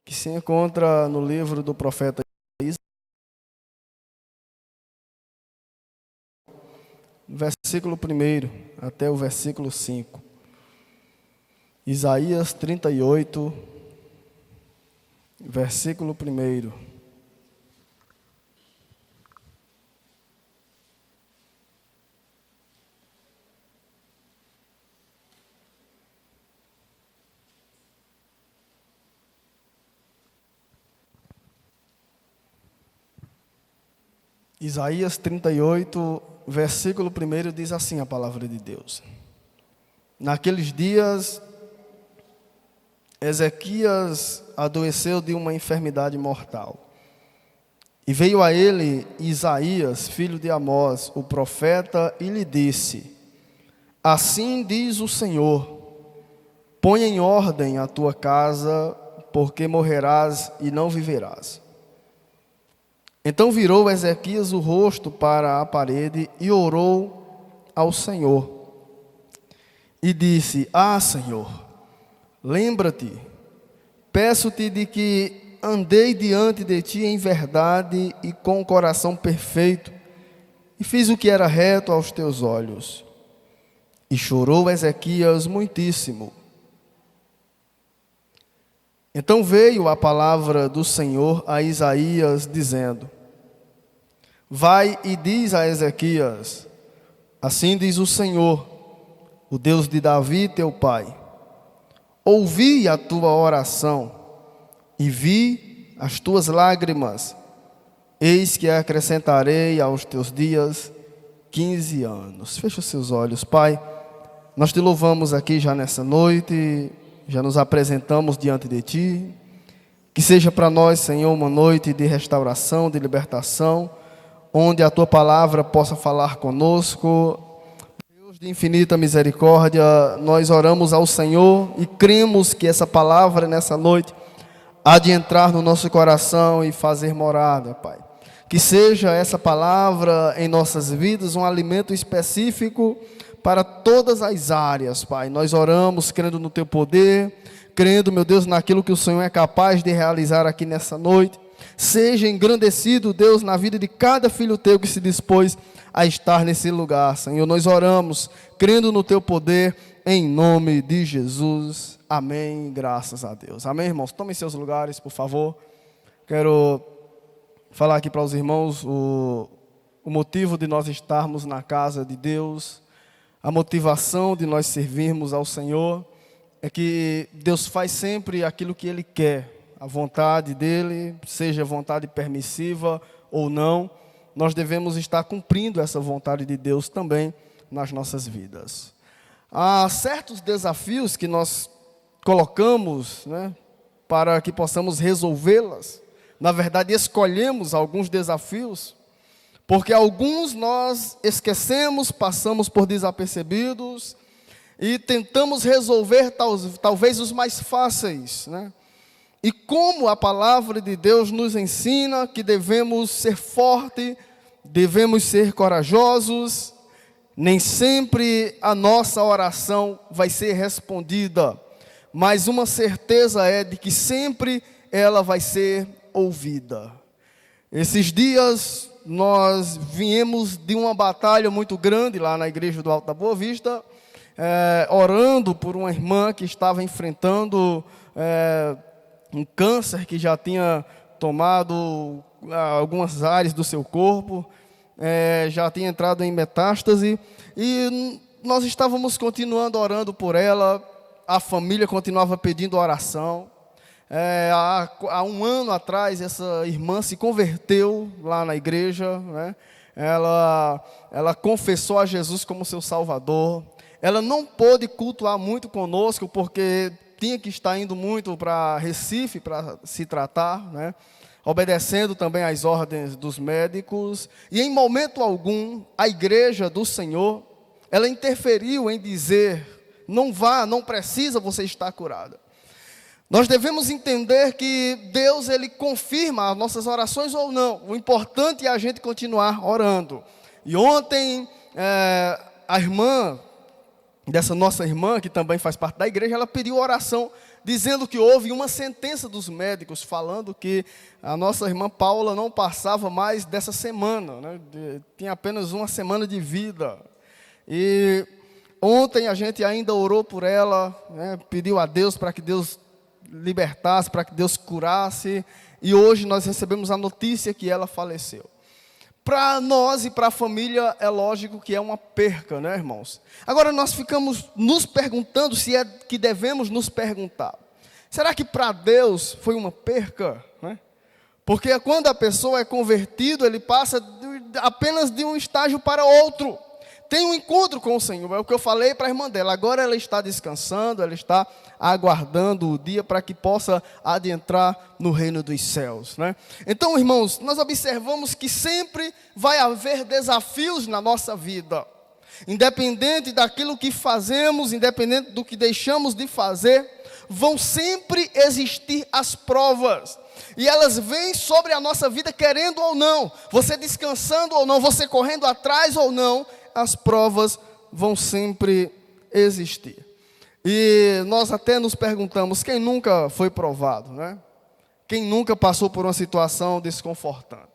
que se encontra no livro do profeta Isaías, versículo 1 até o versículo 5. Isaías 38, versículo 1. Isaías 38, versículo 1 diz assim a palavra de Deus. Naqueles dias, Ezequias adoeceu de uma enfermidade mortal. E veio a ele Isaías, filho de Amós, o profeta, e lhe disse: Assim diz o Senhor, põe em ordem a tua casa, porque morrerás e não viverás. Então virou Ezequias o rosto para a parede e orou ao Senhor. E disse: Senhor, lembra-te, peço-te de que andei diante de ti em verdade e com o coração perfeito, e fiz o que era reto aos teus olhos. E chorou Ezequias muitíssimo. Então veio a palavra do Senhor a Isaías, dizendo: Vai e diz a Ezequias: Assim diz o Senhor, o Deus de Davi teu pai: Ouvi a tua oração e vi as tuas lágrimas. Eis que acrescentarei aos teus dias 15 anos. Fecha os seus olhos, Pai. Nós te louvamos aqui já nessa noite, já nos apresentamos diante de Ti. Que seja para nós, Senhor, uma noite de restauração, de libertação, onde a Tua palavra possa falar conosco. Deus de infinita misericórdia, nós oramos ao Senhor e cremos que essa palavra nessa noite há de entrar no nosso coração e fazer morada, Pai. Que seja essa palavra em nossas vidas um alimento específico para todas as áreas, Pai. Nós oramos crendo no Teu poder, crendo, meu Deus, naquilo que o Senhor é capaz de realizar aqui nessa noite. Seja engrandecido, Deus, na vida de cada filho Teu que se dispôs a estar nesse lugar, Senhor. Nós oramos crendo no Teu poder, em nome de Jesus. Amém. Graças a Deus. Amém, irmãos? Tomem seus lugares, por favor. Quero falar aqui para os irmãos o motivo de nós estarmos na casa de Deus. A motivação de nós servirmos ao Senhor é que Deus faz sempre aquilo que Ele quer. A vontade dEle, seja vontade permissiva ou não, nós devemos estar cumprindo essa vontade de Deus também nas nossas vidas. Há certos desafios que nós colocamos, para que possamos resolvê-las. Na verdade, escolhemos alguns desafios, porque alguns nós esquecemos, passamos por desapercebidos e tentamos resolver talvez os mais fáceis, E como a palavra de Deus nos ensina que devemos ser fortes, devemos ser corajosos, nem sempre a nossa oração vai ser respondida, mas uma certeza é de que sempre ela vai ser ouvida. Esses dias nós viemos de uma batalha muito grande lá na igreja do Alto da Boa Vista, orando por uma irmã que estava enfrentando um câncer que já tinha tomado algumas áreas do seu corpo, já tinha entrado em metástase, e nós estávamos continuando orando por ela, a família continuava pedindo oração. Há um ano atrás, essa irmã se converteu lá na igreja, Ela confessou a Jesus como seu Salvador. Ela não pôde cultuar muito conosco, porque tinha que estar indo muito para Recife para se tratar, obedecendo também às ordens dos médicos. E em momento algum, a igreja do Senhor, ela interferiu em dizer: não vá, não precisa você estar curada. Nós devemos entender que Deus, Ele confirma as nossas orações ou não. O importante é a gente continuar orando. E ontem, a irmã, dessa nossa irmã, que também faz parte da igreja, ela pediu oração dizendo que houve uma sentença dos médicos falando que a nossa irmã Paula não passava mais dessa semana, né? Tinha apenas uma semana de vida. E ontem a gente ainda orou por ela, né? Pediu a Deus para que Deus libertasse, para que Deus curasse, e hoje nós recebemos a notícia que ela faleceu. Para nós e para a família é lógico que é uma perca, né, irmãos? Agora nós ficamos nos perguntando, se é que devemos nos perguntar, será que para Deus foi uma perca, né? Porque quando a pessoa é convertida, ele passa apenas de um estágio para outro. Tem um encontro com o Senhor, é o que eu falei para a irmã dela. Agora ela está descansando, ela está aguardando o dia para que possa adentrar no reino dos céus, né? Então, irmãos, nós observamos que sempre vai haver desafios na nossa vida. Independente daquilo que fazemos, independente do que deixamos de fazer, vão sempre existir as provas. E elas vêm sobre a nossa vida querendo ou não, você descansando ou não, você correndo atrás ou não, as provas vão sempre existir. E nós até nos perguntamos, quem nunca foi provado, né? Quem nunca passou por uma situação desconfortante?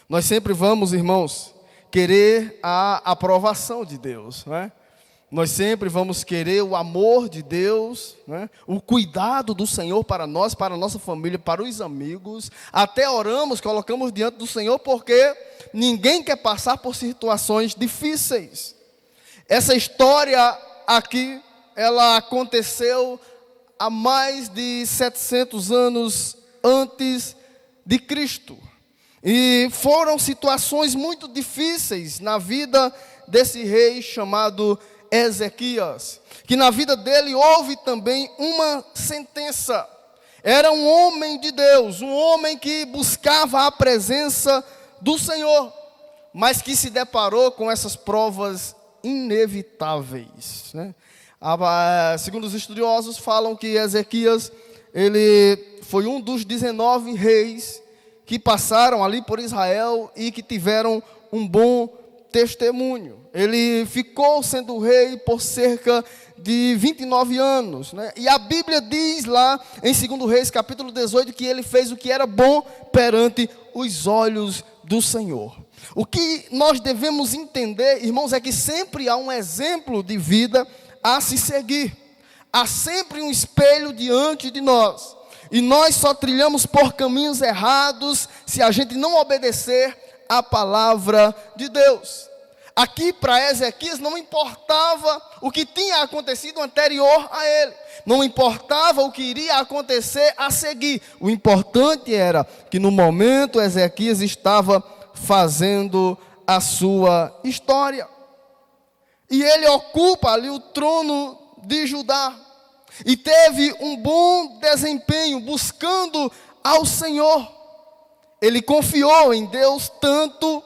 Nós sempre vamos, irmãos, querer a aprovação de Deus, né? Nós sempre vamos querer o amor de Deus, né? O cuidado do Senhor para nós, para a nossa família, para os amigos. Até oramos, colocamos diante do Senhor, porque ninguém quer passar por situações difíceis. Essa história aqui, ela aconteceu há mais de 700 anos antes de Cristo. E foram situações muito difíceis na vida desse rei chamado Ezequias, que na vida dele houve também uma sentença. Era um homem de Deus, um homem que buscava a presença do Senhor, mas que se deparou com essas provas inevitáveis, né? Segundo os estudiosos, falam que Ezequias, ele foi um dos 19 reis que passaram ali por Israel e que tiveram um bom testemunho. Ele ficou sendo rei por cerca de 29 anos, né? E a Bíblia diz lá em 2 Reis, capítulo 18, que ele fez o que era bom perante os olhos do Senhor. O que nós devemos entender, irmãos, é que sempre há um exemplo de vida a se seguir. Há sempre um espelho diante de nós. E nós só trilhamos por caminhos errados se a gente não obedecer a palavra de Deus. Aqui para Ezequias não importava o que tinha acontecido anterior a ele, não importava o que iria acontecer a seguir. O importante era que no momento Ezequias estava fazendo a sua história. E ele ocupa ali o trono de Judá. E teve um bom desempenho buscando ao Senhor. Ele confiou em Deus tanto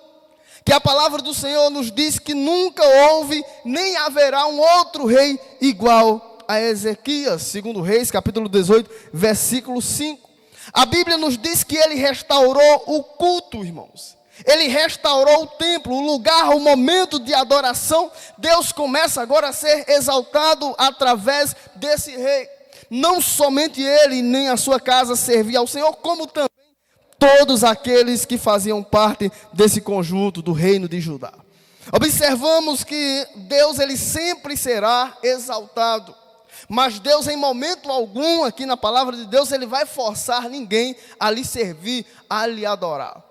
que a palavra do Senhor nos diz que nunca houve nem haverá um outro rei igual a Ezequias. Segundo Reis, capítulo 18, versículo 5. A Bíblia nos diz que ele restaurou o culto, irmãos. Ele restaurou o templo, o lugar, o momento de adoração. Deus começa agora a ser exaltado através desse rei. Não somente ele nem a sua casa servia ao Senhor, como também todos aqueles que faziam parte desse conjunto do reino de Judá. Observamos que Deus, ele sempre será exaltado. Mas Deus, em momento algum, aqui na palavra de Deus, ele vai forçar ninguém a lhe servir, a lhe adorar.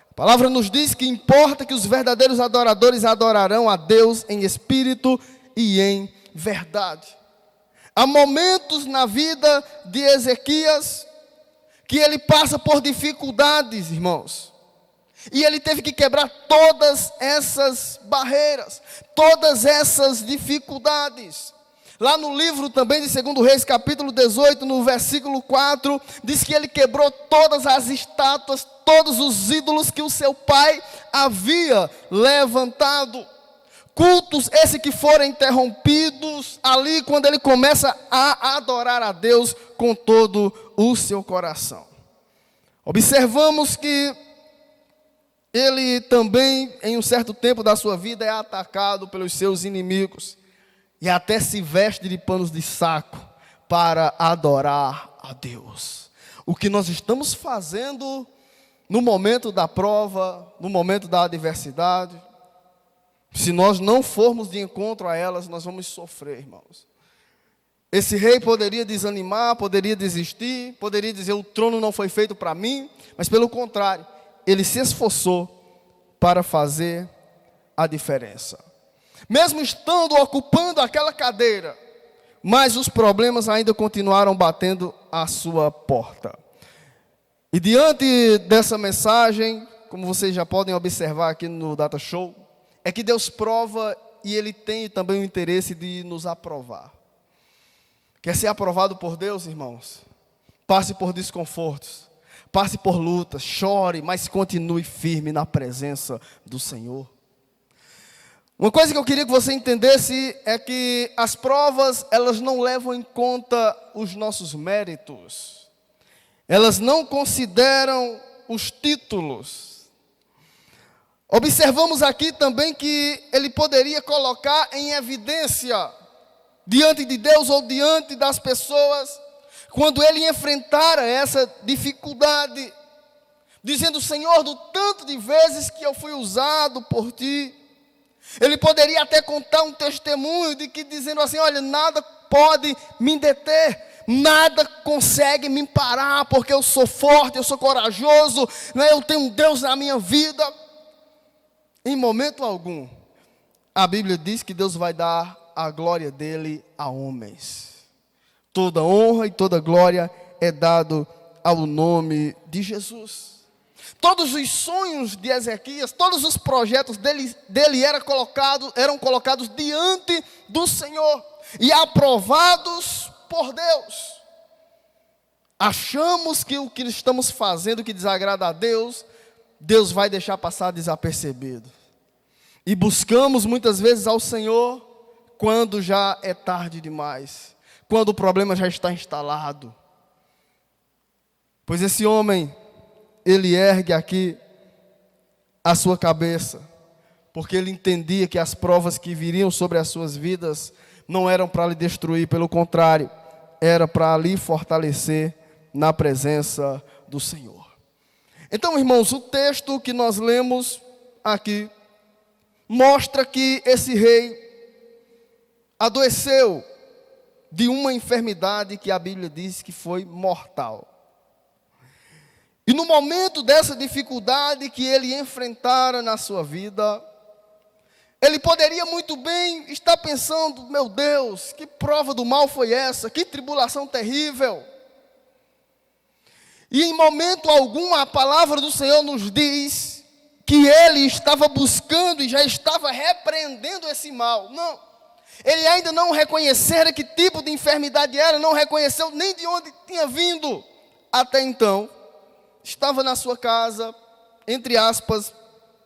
A palavra nos diz que importa que os verdadeiros adoradores adorarão a Deus em espírito e em verdade. Há momentos na vida de Ezequias que ele passa por dificuldades, irmãos. E ele teve que quebrar todas essas barreiras, todas essas dificuldades. Lá no livro também de 2 Reis, capítulo 18, no versículo 4, diz que ele quebrou todas as estátuas, todos os ídolos que o seu pai havia levantado. Cultos esses que foram interrompidos ali quando ele começa a adorar a Deus com todo o seu coração. Observamos que ele também, em um certo tempo da sua vida, é atacado pelos seus inimigos. E até se veste de panos de saco para adorar a Deus. O que nós estamos fazendo no momento da prova, no momento da adversidade, se nós não formos de encontro a elas, nós vamos sofrer, irmãos. Esse rei poderia desanimar, poderia desistir, poderia dizer: o trono não foi feito para mim, mas pelo contrário, ele se esforçou para fazer a diferença. Mesmo estando ocupando aquela cadeira, mas os problemas ainda continuaram batendo à sua porta. E diante dessa mensagem, como vocês já podem observar aqui no Data Show, é que Deus prova e Ele tem também o interesse de nos aprovar. Quer ser aprovado por Deus, irmãos? Passe por desconfortos, passe por lutas, chore, mas continue firme na presença do Senhor. Uma coisa que eu queria que você entendesse é que as provas, elas não levam em conta os nossos méritos. Elas não consideram os títulos. Observamos aqui também que ele poderia colocar em evidência, diante de Deus ou diante das pessoas, quando ele enfrentara essa dificuldade, dizendo: Senhor, do tanto de vezes que eu fui usado por Ti. Ele poderia até contar um testemunho de que dizendo assim: olha, nada pode me deter, nada consegue me parar, porque eu sou forte, eu sou corajoso, né? Eu tenho um Deus na minha vida. Em momento algum, a Bíblia diz que Deus vai dar a glória dele a homens. Toda honra e toda glória é dado ao nome de Jesus. Todos os sonhos de Ezequias, todos os projetos dele eram colocados diante do Senhor e aprovados por Deus. Achamos que o que estamos fazendo que desagrada a Deus, Deus vai deixar passar desapercebido. E buscamos muitas vezes ao Senhor quando já é tarde demais, quando o problema já está instalado. Pois esse homem, ele ergue aqui a sua cabeça, porque ele entendia que as provas que viriam sobre as suas vidas não eram para lhe destruir, pelo contrário, era para lhe fortalecer na presença do Senhor. Então, irmãos, o texto que nós lemos aqui mostra que esse rei adoeceu de uma enfermidade que a Bíblia diz que foi mortal. E no momento dessa dificuldade que ele enfrentara na sua vida, ele poderia muito bem estar pensando: meu Deus, que prova do mal foi essa? Que tribulação terrível. E em momento algum a palavra do Senhor nos diz que ele estava buscando e já estava repreendendo esse mal. Não, ele ainda não reconhecera que tipo de enfermidade era, não reconheceu nem de onde tinha vindo. Até então, estava na sua casa, entre aspas,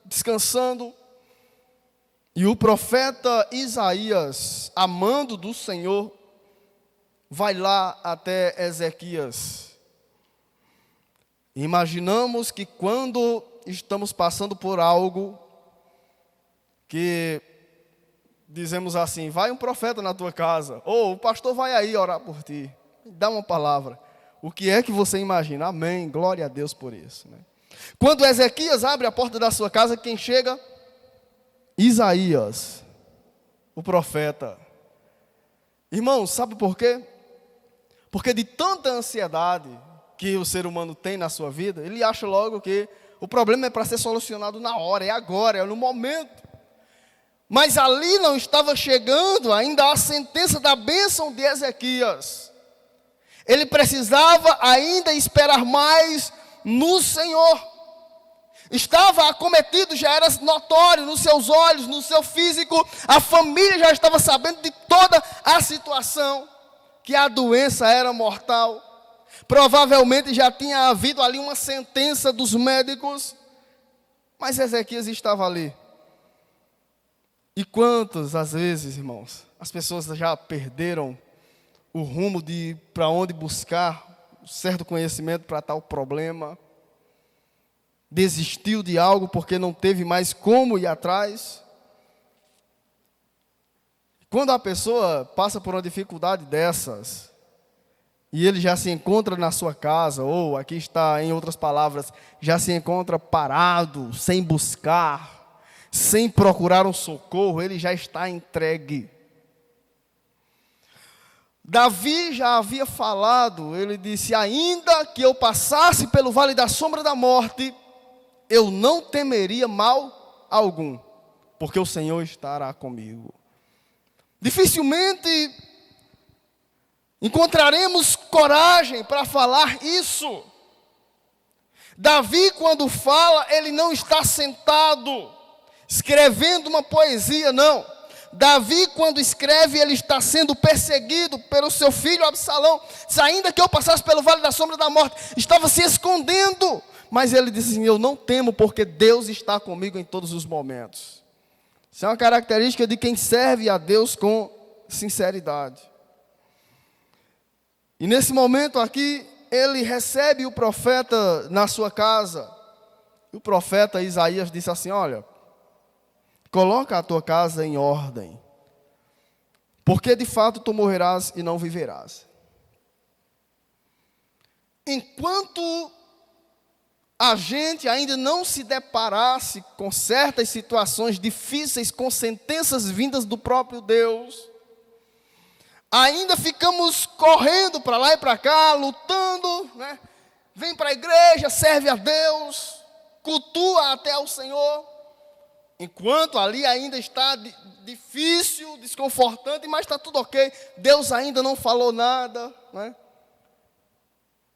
descansando, e o profeta Isaías, amando do Senhor, vai lá até Ezequias. Imaginamos que quando estamos passando por algo, que dizemos assim: vai um profeta na tua casa, ou o pastor vai aí orar por ti, dá uma palavra. O que é que você imagina? Amém, glória a Deus por isso, né? Quando Ezequias abre a porta da sua casa, quem chega? Isaías, o profeta. Irmãos, sabe por quê? Porque de tanta ansiedade que o ser humano tem na sua vida, ele acha logo que o problema é para ser solucionado na hora, é agora, é no momento. Mas ali não estava chegando ainda a sentença da bênção de Ezequias. Ele precisava ainda esperar mais no Senhor. Estava acometido, já era notório nos seus olhos, no seu físico. A família já estava sabendo de toda a situação, que a doença era mortal. Provavelmente já tinha havido ali uma sentença dos médicos. Mas Ezequias estava ali. E quantas, às vezes, irmãos, as pessoas já perderam o rumo de para onde buscar certo conhecimento para tal problema, desistiu de algo porque não teve mais como ir atrás. Quando a pessoa passa por uma dificuldade dessas, e ele já se encontra na sua casa, ou aqui está em outras palavras, já se encontra parado, sem buscar, sem procurar um socorro, ele já está entregue. Davi já havia falado, ele disse: ainda que eu passasse pelo vale da sombra da morte, eu não temeria mal algum, porque o Senhor estará comigo. Dificilmente encontraremos coragem para falar isso. Davi, quando fala, ele não está sentado, escrevendo uma poesia, não. Davi, quando escreve, ele está sendo perseguido pelo seu filho Absalão. Se ainda que eu passasse pelo vale da sombra da morte, estava se escondendo. Mas ele disse assim: eu não temo, porque Deus está comigo em todos os momentos. Isso é uma característica de quem serve a Deus com sinceridade. E nesse momento aqui, ele recebe o profeta na sua casa. E o profeta Isaías disse assim: olha, coloca a tua casa em ordem, porque de fato tu morrerás e não viverás. Enquanto a gente ainda não se deparasse com certas situações difíceis, com sentenças vindas do próprio Deus, ainda ficamos correndo para lá e para cá, lutando, né? Vem para a igreja, serve a Deus, cultua até ao Senhor. Enquanto ali ainda está difícil, desconfortante, mas está tudo ok. Deus ainda não falou nada, né?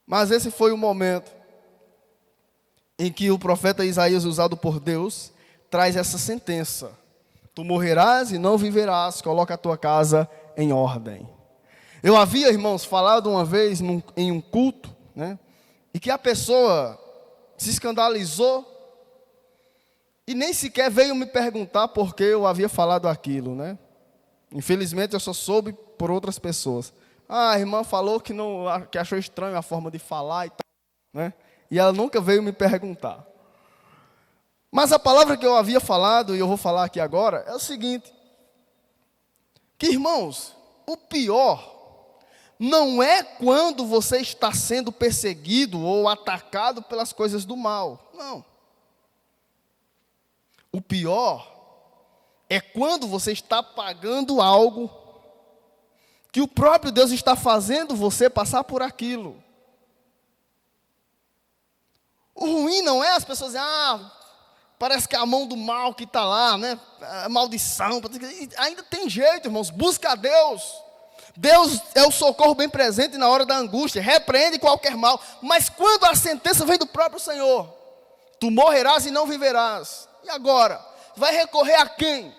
Mas esse foi o momento em que o profeta Isaías, usado por Deus, traz essa sentença: tu morrerás e não viverás, coloca a tua casa em ordem. Eu havia, irmãos, falado uma vez em um culto, né, e que a pessoa se escandalizou e nem sequer veio me perguntar por que eu havia falado aquilo, né? Infelizmente eu só soube por outras pessoas. A irmã falou que achou estranho a forma de falar e tal, né? E ela nunca veio me perguntar. Mas a palavra que eu havia falado, e eu vou falar aqui agora, é o seguinte: que, irmãos, o pior não é quando você está sendo perseguido ou atacado pelas coisas do mal. Não. O pior é quando você está pagando algo que o próprio Deus está fazendo você passar por aquilo. O ruim não é as pessoas dizerem: parece que é a mão do mal que está lá, né? A maldição. Ainda tem jeito, irmãos. Busca a Deus. Deus é o socorro bem presente na hora da angústia. Repreende qualquer mal. Mas quando a sentença vem do próprio Senhor: tu morrerás e não viverás. E agora? Vai recorrer a quem?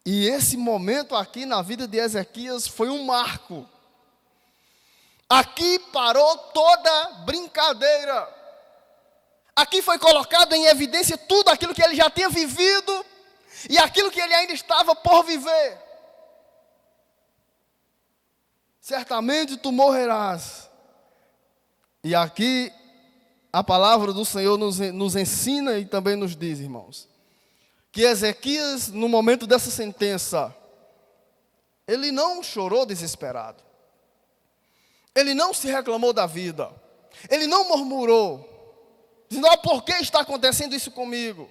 E esse momento aqui na vida de Ezequias foi um marco. Aqui parou toda brincadeira. Aqui foi colocado em evidência tudo aquilo que ele já tinha vivido e aquilo que ele ainda estava por viver. Certamente tu morrerás. E aqui a palavra do Senhor nos ensina e também nos diz, irmãos, que Ezequias, no momento dessa sentença, ele não chorou desesperado. Ele não se reclamou da vida. Ele não murmurou, dizendo: por que está acontecendo isso comigo?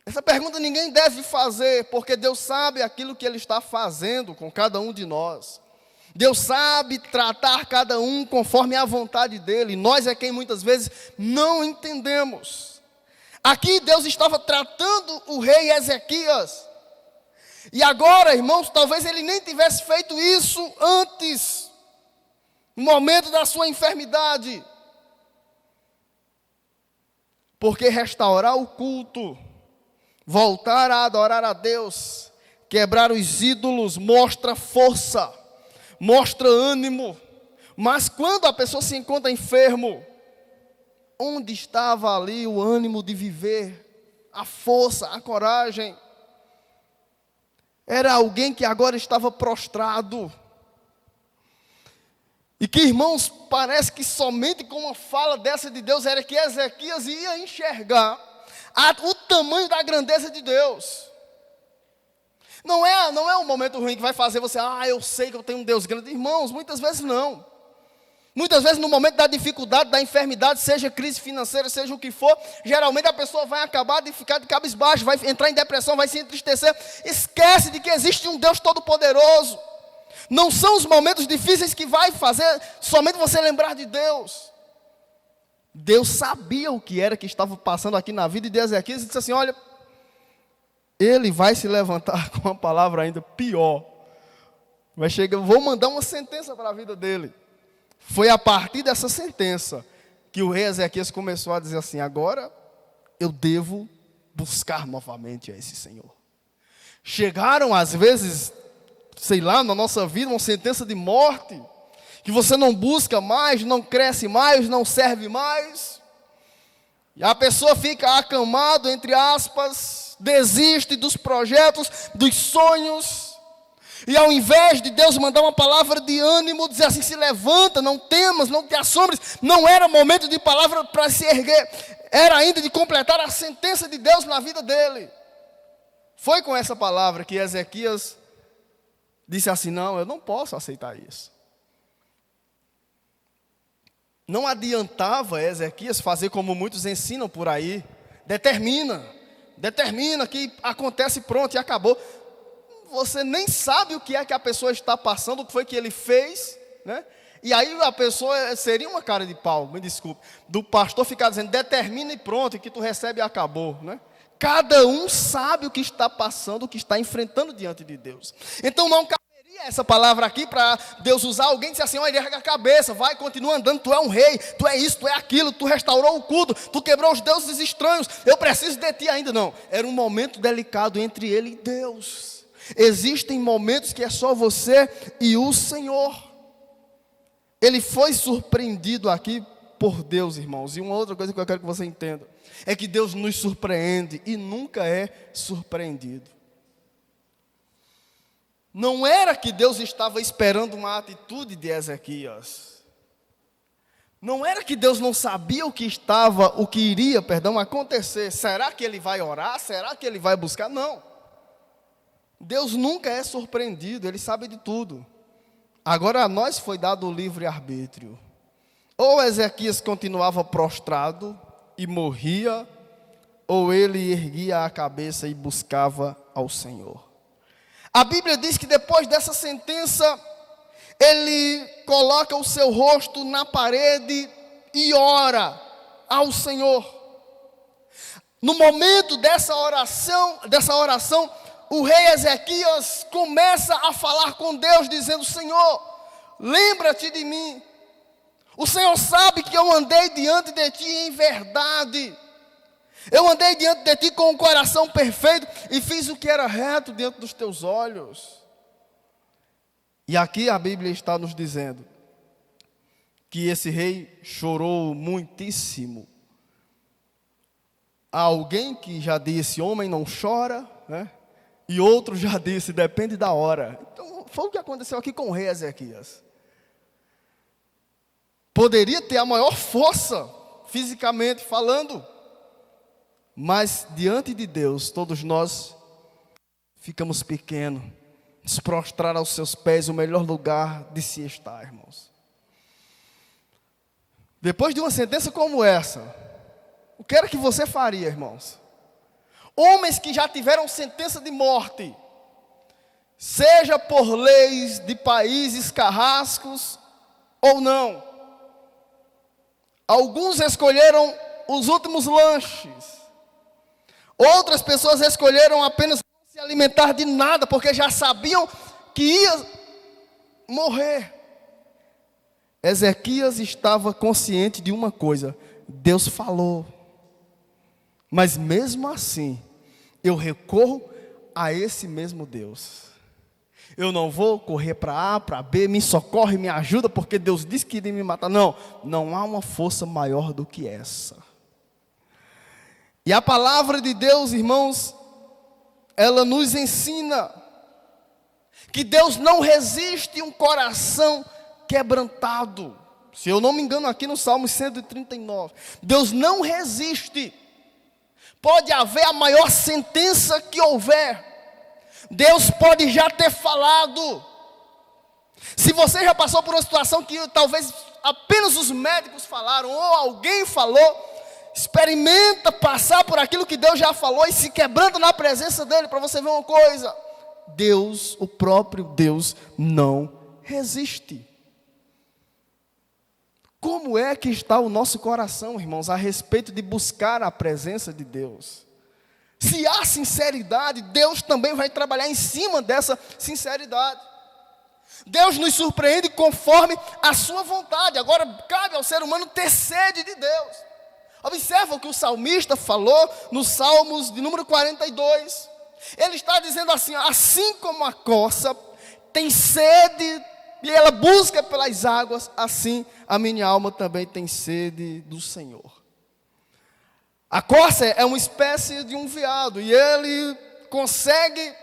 Essa pergunta ninguém deve fazer, porque Deus sabe aquilo que Ele está fazendo com cada um de nós. Deus sabe tratar cada um conforme a vontade dEle. Nós é quem muitas vezes não entendemos. Aqui Deus estava tratando o rei Ezequias. E agora, irmãos, talvez ele nem tivesse feito isso antes, no momento da sua enfermidade. Porque restaurar o culto, voltar a adorar a Deus, quebrar os ídolos, mostra força, mostra ânimo. Mas quando a pessoa se encontra enfermo, onde estava ali o ânimo de viver, a força, a coragem? Era alguém que agora estava prostrado. E que, irmãos, parece que somente com uma fala dessa de Deus era que Ezequias ia enxergar o tamanho da grandeza de Deus. Não é um momento ruim que vai fazer você, eu sei que eu tenho um Deus grande. Irmãos, muitas vezes não. Muitas vezes no momento da dificuldade, da enfermidade, seja crise financeira, seja o que for, geralmente a pessoa vai acabar de ficar de cabisbaixo, vai entrar em depressão, vai se entristecer. Esquece de que existe um Deus todo-poderoso. Não são os momentos difíceis que vai fazer somente você lembrar de Deus. Deus sabia o que era que estava passando aqui na vida de Ezequias e disse assim, olha, ele vai se levantar com uma palavra ainda pior. Vai chegar, vou mandar uma sentença para a vida dele. Foi a partir dessa sentença que o rei Ezequias começou a dizer assim, agora eu devo buscar novamente a esse Senhor. Chegaram às vezes, sei lá, na nossa vida, uma sentença de morte, que você não busca mais, não cresce mais, não serve mais. E a pessoa fica acamado, entre aspas, desiste dos projetos, dos sonhos. E ao invés de Deus mandar uma palavra de ânimo, dizer assim, se levanta, não temas, não te assombres, não era momento de palavra para se erguer, era ainda de completar a sentença de Deus na vida dele. Foi com essa palavra que Ezequias disse assim, não, eu não posso aceitar isso. Não adiantava Ezequias fazer como muitos ensinam por aí, determina que acontece pronto e acabou. Você nem sabe o que é que a pessoa está passando, o que foi que ele fez, né? E aí a pessoa, seria uma cara de pau, me desculpe, do pastor ficar dizendo, determina e pronto, e que tu recebe e acabou, né? Cada um sabe o que está passando, o que está enfrentando diante de Deus. Então não caberia essa palavra aqui para Deus usar alguém e dizer assim, olha, erga a cabeça, vai, continua andando, tu é um rei, tu é isso, tu é aquilo, tu restaurou o culto, tu quebrou os deuses estranhos, eu preciso de ti ainda. Não, era um momento delicado entre ele e Deus. Existem momentos que é só você e o Senhor. Ele foi surpreendido aqui por Deus, irmãos. E uma outra coisa que eu quero que você entenda é que Deus nos surpreende e nunca é surpreendido. Não era que Deus estava esperando uma atitude de Ezequias. Não era que Deus não sabia o que iria acontecer. Será que ele vai orar? Será que ele vai buscar? Não. Deus nunca é surpreendido, Ele sabe de tudo. Agora a nós foi dado o livre-arbítrio. Ou Ezequias continuava prostrado e morria, ou ele erguia a cabeça e buscava ao Senhor. A Bíblia diz que depois dessa sentença, ele coloca o seu rosto na parede e ora ao Senhor. No momento dessa oração, o rei Ezequias começa a falar com Deus, dizendo, Senhor, lembra-te de mim. O Senhor sabe que eu andei diante de ti em verdade. Eu andei diante de ti com um coração perfeito e fiz o que era reto diante dos teus olhos. E aqui a Bíblia está nos dizendo que esse rei chorou muitíssimo. Há alguém que já disse, homem não chora, né? E outro já disse, depende da hora. Então, foi o que aconteceu aqui com o rei Ezequias. Poderia ter a maior força, fisicamente falando, mas diante de Deus, todos nós ficamos pequenos. Se prostrar aos seus pés, o melhor lugar de se estar, irmãos. Depois de uma sentença como essa, o que era que você faria, irmãos? Homens que já tiveram sentença de morte, seja por leis de países carrascos ou não. Alguns escolheram os últimos lanches. Outras pessoas escolheram apenas não se alimentar de nada, porque já sabiam que ia morrer. Ezequias estava consciente de uma coisa: Deus falou. Mas mesmo assim, eu recorro a esse mesmo Deus. Eu não vou correr para A, para B, me socorre, me ajuda, porque Deus disse que iria me matar. Não, não há uma força maior do que essa. E a palavra de Deus, irmãos, ela nos ensina que Deus não resiste um coração quebrantado. Se eu não me engano, aqui no Salmo 139, Deus não resiste. Pode haver a maior sentença que houver, Deus pode já ter falado. Se você já passou por uma situação que talvez apenas os médicos falaram, ou alguém falou, experimenta passar por aquilo que Deus já falou e se quebrando na presença dele, para você ver uma coisa: Deus, o próprio Deus, não resiste. Como é que está o nosso coração, irmãos, a respeito de buscar a presença de Deus? Se há sinceridade, Deus também vai trabalhar em cima dessa sinceridade. Deus nos surpreende conforme a sua vontade. Agora cabe ao ser humano ter sede de Deus. Observa o que o salmista falou nos Salmos de número 42. Ele está dizendo assim: assim como a corça tem sede e ela busca pelas águas, assim a minha alma também tem sede do Senhor. A corça é uma espécie de um veado, e ele consegue,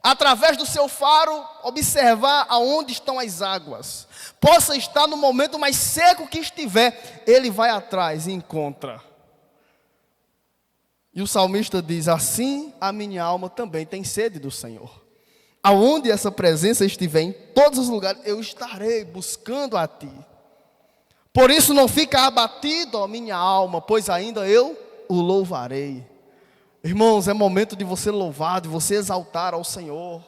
através do seu faro, observar aonde estão as águas. Possa estar no momento mais seco que estiver, ele vai atrás e encontra. E o salmista diz: assim a minha alma também tem sede do Senhor. Aonde essa presença estiver, em todos os lugares, eu estarei buscando a ti. Por isso não fica abatido, ó minha alma, pois ainda eu o louvarei. Irmãos, é momento de você louvar, de você exaltar ao Senhor.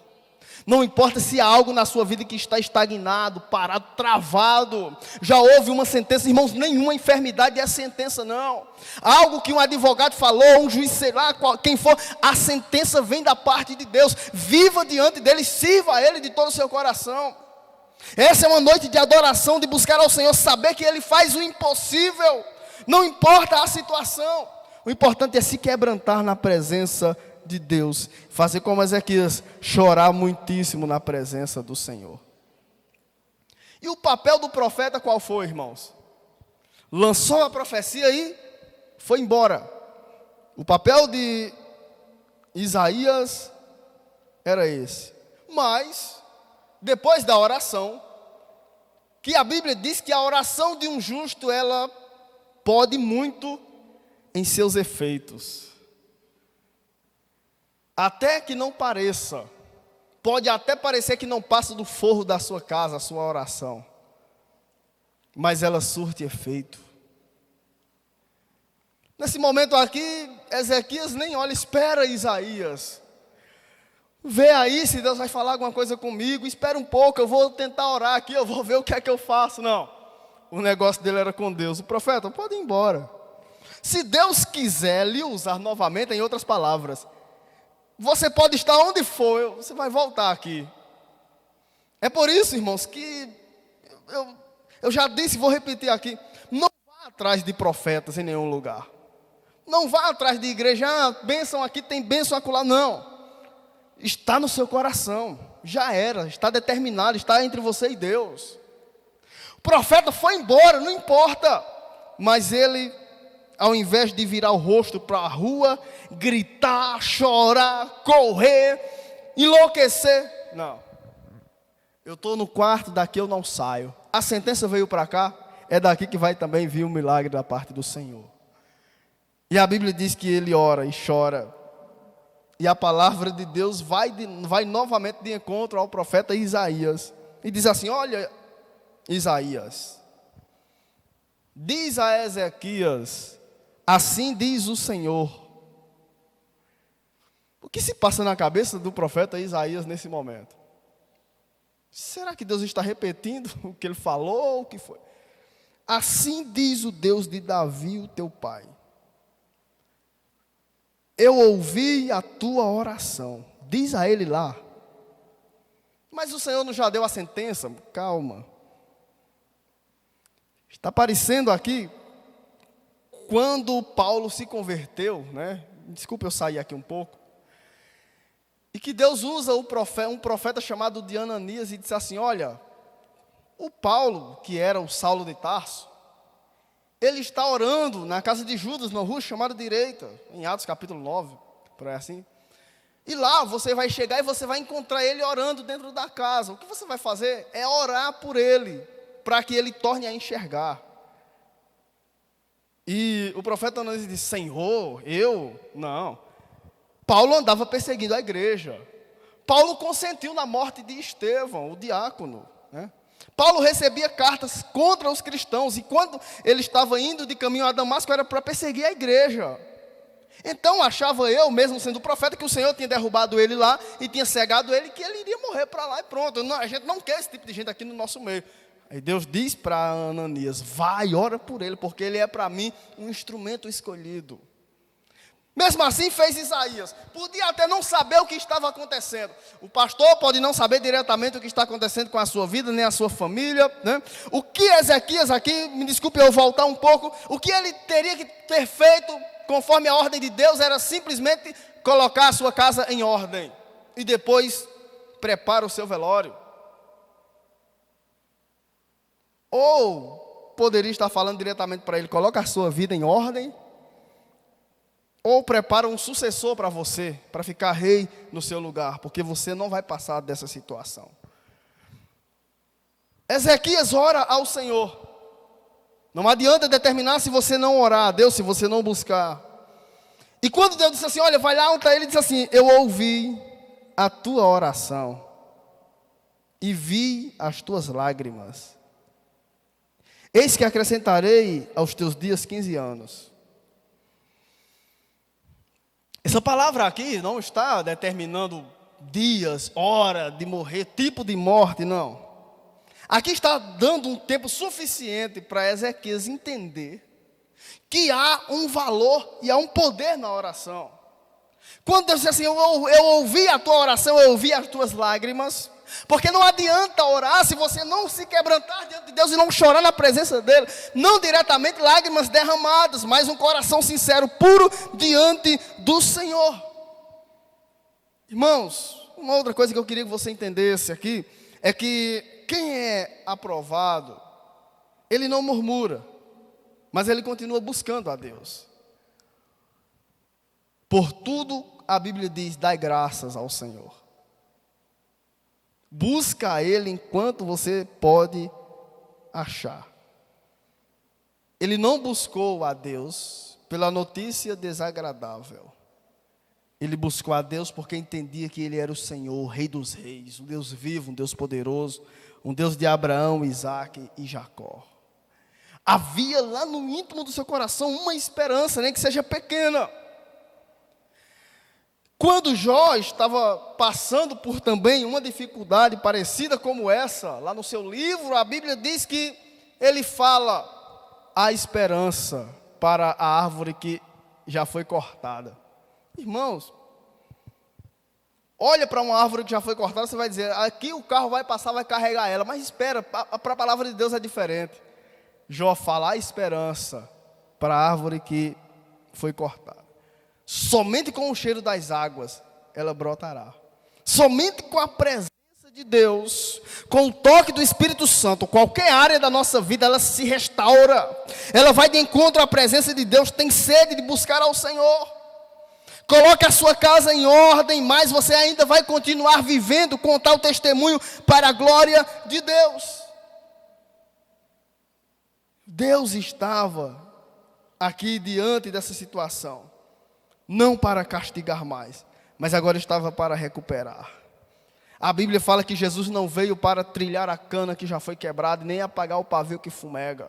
Não importa se há algo na sua vida que está estagnado, parado, travado. Já houve uma sentença, irmãos, nenhuma enfermidade é sentença, não. Algo que um advogado falou, um juiz, sei lá, quem for, a sentença vem da parte de Deus. Viva diante dele, sirva a ele de todo o seu coração. Essa é uma noite de adoração, de buscar ao Senhor, saber que Ele faz o impossível. Não importa a situação, o importante é se quebrantar na presença de Deus, fazer como Ezequias, chorar muitíssimo na presença do Senhor. E o papel do profeta qual foi, irmãos? Lançou a profecia e foi embora. O papel de Isaías era esse. Mas depois da oração, que a Bíblia diz que a oração de um justo, ela pode muito em seus efeitos. Até que não pareça, pode até parecer que não passa do forro da sua casa a sua oração, mas ela surte efeito. Nesse momento aqui, Ezequias nem olha, espera Isaías. Vê aí se Deus vai falar alguma coisa comigo, espera um pouco, eu vou tentar orar aqui, eu vou ver o que é que eu faço. Não, o negócio dele era com Deus. O profeta, pode ir embora. Se Deus quiser lhe usar novamente, em outras palavras, você pode estar onde for, você vai voltar aqui. É por isso, irmãos, que eu já disse, vou repetir aqui, não vá atrás de profetas em nenhum lugar. Não vá atrás de igreja, bênção aqui, tem bênção acolá, não. Está no seu coração, já era, está determinado, está entre você e Deus. O profeta foi embora, não importa, mas ele, ao invés de virar o rosto para a rua, gritar, chorar, correr, enlouquecer, não. Eu estou no quarto, daqui eu não saio. A sentença veio para cá, é daqui que vai também vir o milagre da parte do Senhor. E a Bíblia diz que ele ora e chora. E a palavra de Deus vai novamente de encontro ao profeta Isaías. E diz assim: olha, Isaías, diz a Ezequias, assim diz o Senhor. O que se passa na cabeça do profeta Isaías nesse momento? Será que Deus está repetindo o que ele falou? O que foi? Assim diz o Deus de Davi, o teu pai. Eu ouvi a tua oração. Diz a ele lá. Mas o Senhor não já deu a sentença? Calma. Está parecendo aqui, quando Paulo se converteu, né? Desculpa eu sair aqui um pouco. E que Deus usa um profeta chamado de Ananias e disse assim: olha, o Paulo, que era o Saulo de Tarso, ele está orando na casa de Judas, na rua chamada direita, em Atos capítulo 9, por aí assim. E lá você vai chegar e você vai encontrar ele orando dentro da casa. O que você vai fazer é orar por ele, para que ele torne a enxergar. E o profeta Ananias disse: Senhor, eu? Não. Paulo andava perseguindo a igreja. Paulo consentiu na morte de Estevão, o diácono, né? Paulo recebia cartas contra os cristãos, e quando ele estava indo de caminho a Damasco, era para perseguir a igreja. Então achava eu, mesmo sendo profeta, que o Senhor tinha derrubado ele lá e tinha cegado ele, que ele iria morrer para lá e pronto. A gente não quer esse tipo de gente aqui no nosso meio. Aí Deus diz para Ananias: vai, ora por ele, porque ele é para mim um instrumento escolhido. Mesmo assim fez Isaías. Podia até não saber o que estava acontecendo. O pastor pode não saber diretamente o que está acontecendo com a sua vida, nem a sua família, né? O que Ezequias aqui, me desculpe eu voltar um pouco, o que ele teria que ter feito conforme a ordem de Deus era simplesmente colocar a sua casa em ordem. E depois prepara o seu velório. Ou poderia estar falando diretamente para ele: coloca a sua vida em ordem. Ou prepara um sucessor para você, para ficar rei no seu lugar, porque você não vai passar dessa situação. Ezequias ora ao Senhor. Não adianta determinar se você não orar a Deus, se você não buscar. E quando Deus disse assim: olha, vai lá onde está ele, disse assim: eu ouvi a tua oração e vi as tuas lágrimas. Eis que acrescentarei aos teus dias 15 anos. Essa palavra aqui não está determinando dias, hora de morrer, tipo de morte, não. Aqui está dando um tempo suficiente para Ezequias entender que há um valor e há um poder na oração. Quando Deus diz assim: eu ouvi a tua oração, eu ouvi as tuas lágrimas. Porque não adianta orar se você não se quebrantar diante de Deus e não chorar na presença dEle. Não diretamente lágrimas derramadas, mas um coração sincero, puro, diante do Senhor. Irmãos, uma outra coisa que eu queria que você entendesse aqui é que quem é aprovado, ele não murmura, mas ele continua buscando a Deus. Por tudo a Bíblia diz: dai graças ao Senhor. Busca a Ele enquanto você pode achar. Ele não buscou a Deus pela notícia desagradável. Ele buscou a Deus porque entendia que Ele era o Senhor, o Rei dos Reis, um Deus vivo, um Deus poderoso, um Deus de Abraão, Isaque e Jacó. Havia lá no íntimo do seu coração uma esperança, nem que seja pequena. Quando Jó estava passando por também uma dificuldade parecida como essa, lá no seu livro, a Bíblia diz que ele fala a esperança para a árvore que já foi cortada. Irmãos, olha para uma árvore que já foi cortada, você vai dizer: aqui o carro vai passar, vai carregar ela. Mas espera, para a palavra de Deus é diferente. Jó fala a esperança para a árvore que foi cortada. Somente com o cheiro das águas ela brotará. Somente com a presença de Deus, com o toque do Espírito Santo, qualquer área da nossa vida ela se restaura. Ela vai de encontro à presença de Deus, tem sede de buscar ao Senhor. Coloque a sua casa em ordem, mas você ainda vai continuar vivendo, contar o testemunho para a glória de Deus. Deus estava aqui diante dessa situação, não para castigar mais, mas agora estava para recuperar. A Bíblia fala que Jesus não veio para trilhar a cana que já foi quebrada, nem apagar o pavio que fumega.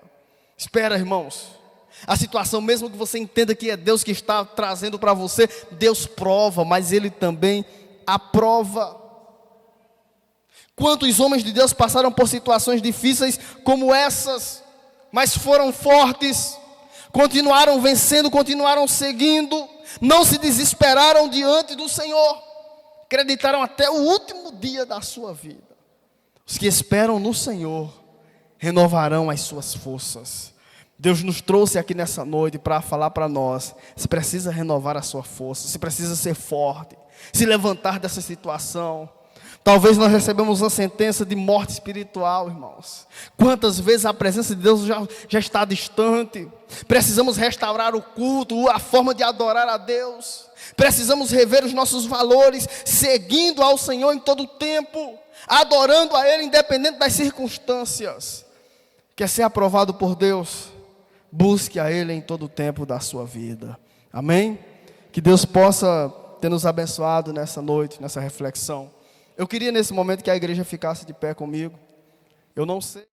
Espera, irmãos. A situação, mesmo que você entenda que é Deus que está trazendo para você, Deus prova, mas Ele também aprova. Quantos homens de Deus passaram por situações difíceis como essas, mas foram fortes, continuaram vencendo, continuaram seguindo, não se desesperaram diante do Senhor, acreditaram até o último dia da sua vida. Os que esperam no Senhor renovarão as suas forças. Deus nos trouxe aqui nessa noite para falar para nós: você precisa renovar a sua força, você precisa ser forte, se levantar dessa situação. Talvez nós recebemos uma sentença de morte espiritual, irmãos. Quantas vezes a presença de Deus já está distante. Precisamos restaurar o culto, a forma de adorar a Deus. Precisamos rever os nossos valores, seguindo ao Senhor em todo o tempo, adorando a Ele independente das circunstâncias. Quer ser aprovado por Deus? Busque a Ele em todo o tempo da sua vida. Amém? Que Deus possa ter nos abençoado nessa noite, nessa reflexão. Eu queria nesse momento que a igreja ficasse de pé comigo. Eu não sei.